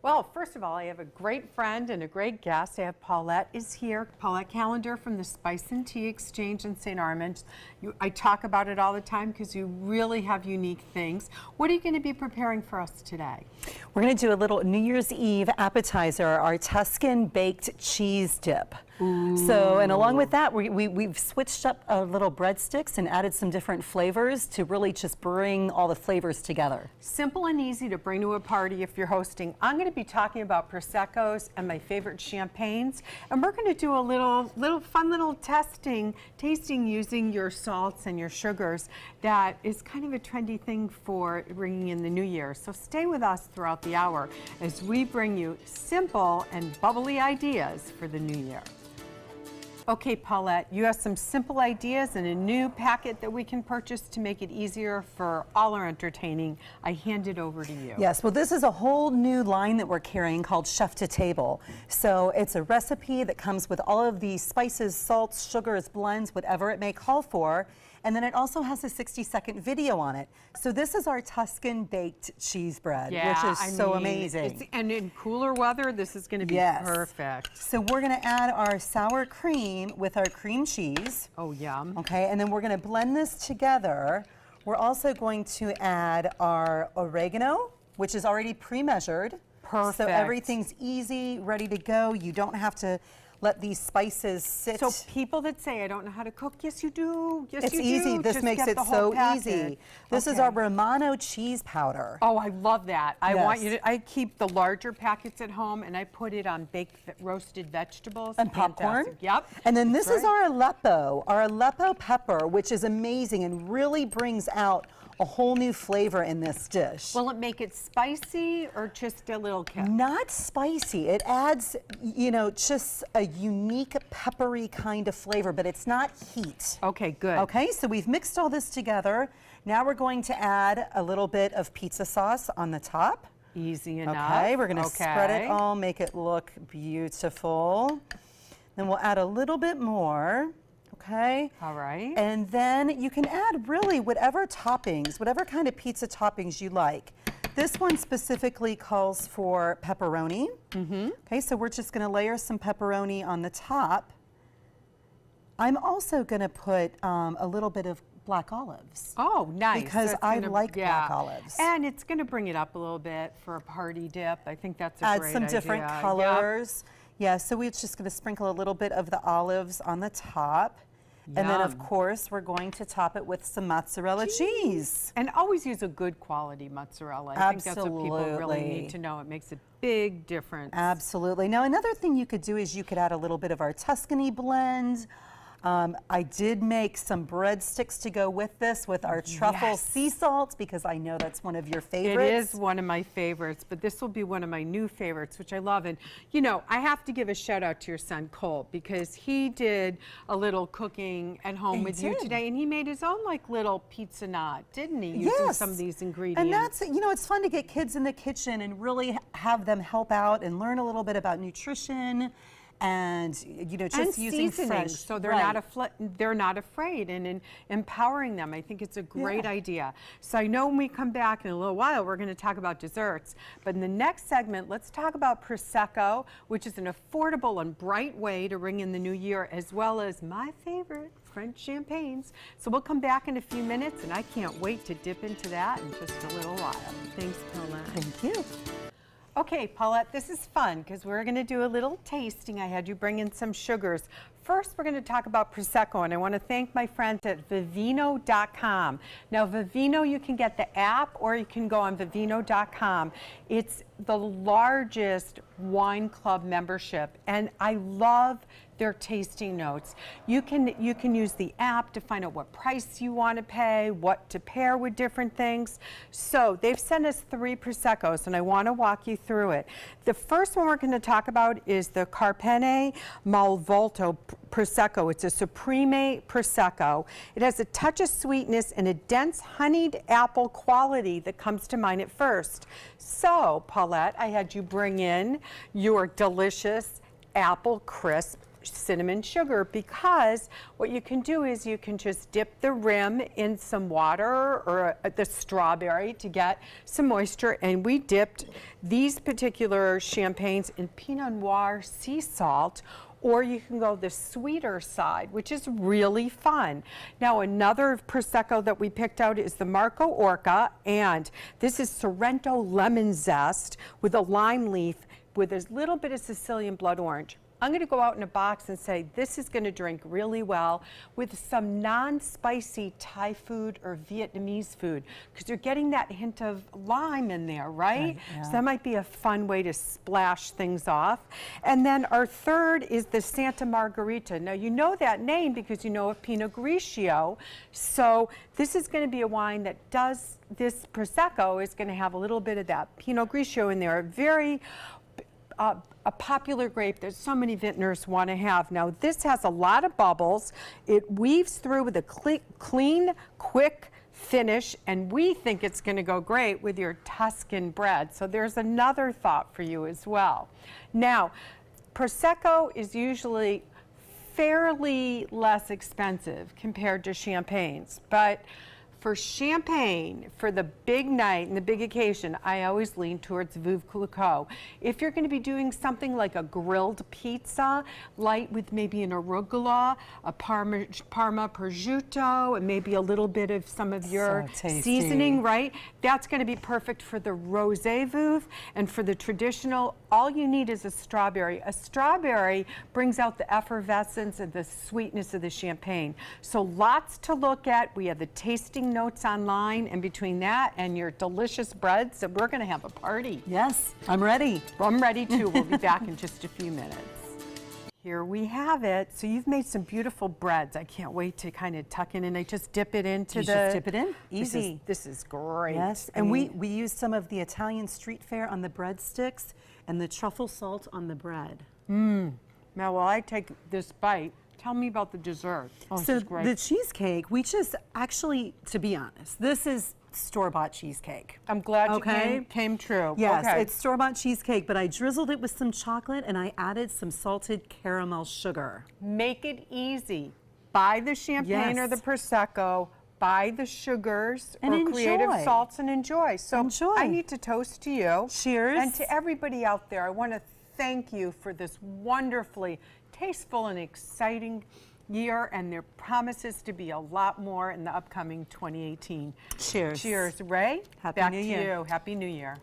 Well, first of all, I have a great friend and a great guest. I have Paulette is here. Paulette Callender from the Spice and Tea Exchange in St. Armand. I talk about it all the time because you really have unique things. What are you going to be preparing for us today? We're going to do a little New Year's Eve appetizer, our Tuscan baked cheese dip. Ooh. So, and along with that, we've switched up a little breadsticks and added some different flavors to really just bring all the flavors together. Simple and easy to bring to a party if you're hosting. I'm going to be talking about Proseccos and my favorite champagnes, and we're going to do a little fun little tasting using your salts and your sugars. That is kind of a trendy thing for bringing in the new year. So stay with us throughout the hour as we bring you simple and bubbly ideas for the new year. Okay, Paulette, you have some simple ideas and a new packet that we can purchase to make it easier for all our entertaining. I hand it over to you. Yes, well, this is a whole new line that we're carrying called Chef to Table. So it's a recipe that comes with all of the spices, salts, sugars, blends, whatever it may call for. And then it also has a 60-second video on it. So this is our Tuscan baked cheese bread, which is so amazing. And in cooler weather, this is going to be perfect. So we're going to add our sour cream with our cream cheese. Oh, yum. Okay, and then we're going to blend this together. We're also going to add our oregano, which is already pre-measured. Perfect. So everything's easy, ready to go. You don't have to let these spices sit. So people that say, I don't know how to cook, yes you do, yes it's you do. It's easy, this makes it so easy. This is our Romano cheese powder. Oh, I love that. I want you to, I keep the larger packets at home and I put it on baked roasted vegetables. And popcorn. Yep. And then this is our Aleppo pepper, which is amazing and really brings out a whole new flavor in this dish. Will it make it spicy or just a little kick? Not spicy. It adds, you know, just a unique peppery kind of flavor, but it's not heat. Okay, good. Okay, so we've mixed all this together. Now we're going to add a little bit of pizza sauce on the top. Easy enough. Okay, we're going to spread it all, make it look beautiful. Then we'll add a little bit more. Okay. All right. And then you can add really whatever toppings, whatever kind of pizza toppings you like. This one specifically calls for pepperoni. Okay, so we're just going to layer some pepperoni on the top. I'm also going to put a little bit of black olives. Oh, nice. Because I like black olives. And it's going to bring it up a little bit for a party dip. I think that's a great idea. Add some different colors. Yeah, so we're just going to sprinkle a little bit of the olives on the top. And then, of course, we're going to top it with some mozzarella cheese. And always use a good quality mozzarella. I think that's what people really need to know. It makes a big difference. Absolutely. Now, another thing you could do is you could add a little bit of our Tuscany blend. I did make some breadsticks to go with this with our truffle sea salts because I know that's one of your favorites. It is one of my favorites, but this will be one of my new favorites, which I love. And, you know, I have to give a shout out to your son, Cole, because he did a little cooking at home with you today, and he made his own, like, little pizza knot, didn't he, using some of these ingredients? And that's, you know, it's fun to get kids in the kitchen and really have them help out and learn a little bit about nutrition. And you know, just using fresh, so they're not afraid, and in empowering them, I think it's a great idea. So I know when we come back in a little while, we're going to talk about desserts. But in the next segment, let's talk about Prosecco, which is an affordable and bright way to ring in the new year, as well as my favorite, French champagnes. So we'll come back in a few minutes, and I can't wait to dip into that in just a little while. Thanks, Paulette. Thank you. Okay, Paulette, this is fun because we're going to do a little tasting. I had you bring in some sugars. First, we're going to talk about Prosecco, and I want to thank my friends at Vivino.com. Now, Vivino, you can get the app or you can go on Vivino.com. It's the largest wine club membership, and I love their tasting notes. You can use the app to find out what price you want to pay, what to pair with different things. So they've sent us 3 Proseccos, and I want to walk you through it. The first one we're going to talk about is the Carpene Malvolto Prosecco. It's a Supreme Prosecco. It has a touch of sweetness and a dense honeyed apple quality that comes to mind at first. So, Paulette, I had you bring in your delicious apple crisp cinnamon sugar, because what you can do is you can just dip the rim in some water or the strawberry to get some moisture. And we dipped these particular champagnes in Pinot Noir sea salt, or you can go the sweeter side, which is really fun. Now, another Prosecco that we picked out is the Marco Orca, and this is Sorrento lemon zest with a lime leaf with a little bit of Sicilian blood orange. I'm going to go out in a box and say this is going to drink really well with some non-spicy Thai food or Vietnamese food, because you're getting that hint of lime in there, right? Yeah. So that might be a fun way to splash things off. And then our third is the Santa Margherita. Now, you know that name because you know of Pinot Grigio. So this is going to be a wine that does, this Prosecco is going to have a little bit of that Pinot Grigio in there. Very a popular grape that so many vintners want to have. Now, this has a lot of bubbles. It weaves through with a clean, quick finish, and we think it's going to go great with your Tuscan bread. So there's another thought for you as well. Now, Prosecco is usually fairly less expensive compared to champagnes, but for champagne, for the big night and the big occasion, I always lean towards Veuve Clicquot. If you're going to be doing something like a grilled pizza, light with maybe an arugula, a Parma prosciutto, and maybe a little bit of some of your seasoning, right? That's going to be perfect for the rosé Veuve, and for the traditional, all you need is a strawberry. A strawberry brings out the effervescence and the sweetness of the champagne. So lots to look at. We have the tasting notes online, and between that and your delicious breads, so we're going to have a party. Yes, I'm ready. Well, I'm ready too. We'll be back in just a few minutes. Here we have it. So you've made some beautiful breads. I can't wait to kind of tuck in, and I just dip it into just dip it in. Easy. This is great. Yes, and we used some of the Italian street fare on the breadsticks and the truffle salt on the bread. Now, while I take this bite, tell me about the dessert. Oh, So this is great. the cheesecake, we just actually, to be honest, this is store-bought cheesecake. I'm glad Okay. you came true. Yes, Okay. it's store-bought cheesecake, but I drizzled it with some chocolate and I added some salted caramel sugar. Make it easy. Buy the champagne or the Yes. Prosecco, buy the sugars And or creative enjoy. salts, and enjoy. So Enjoy. I need to toast to you. Cheers. And to everybody out there, I want to thank you for this wonderfully tasteful and exciting year, and there promises to be a lot more in the upcoming 2018. Cheers. Cheers, Ray. Happy Back New to Year. you. Happy New Year.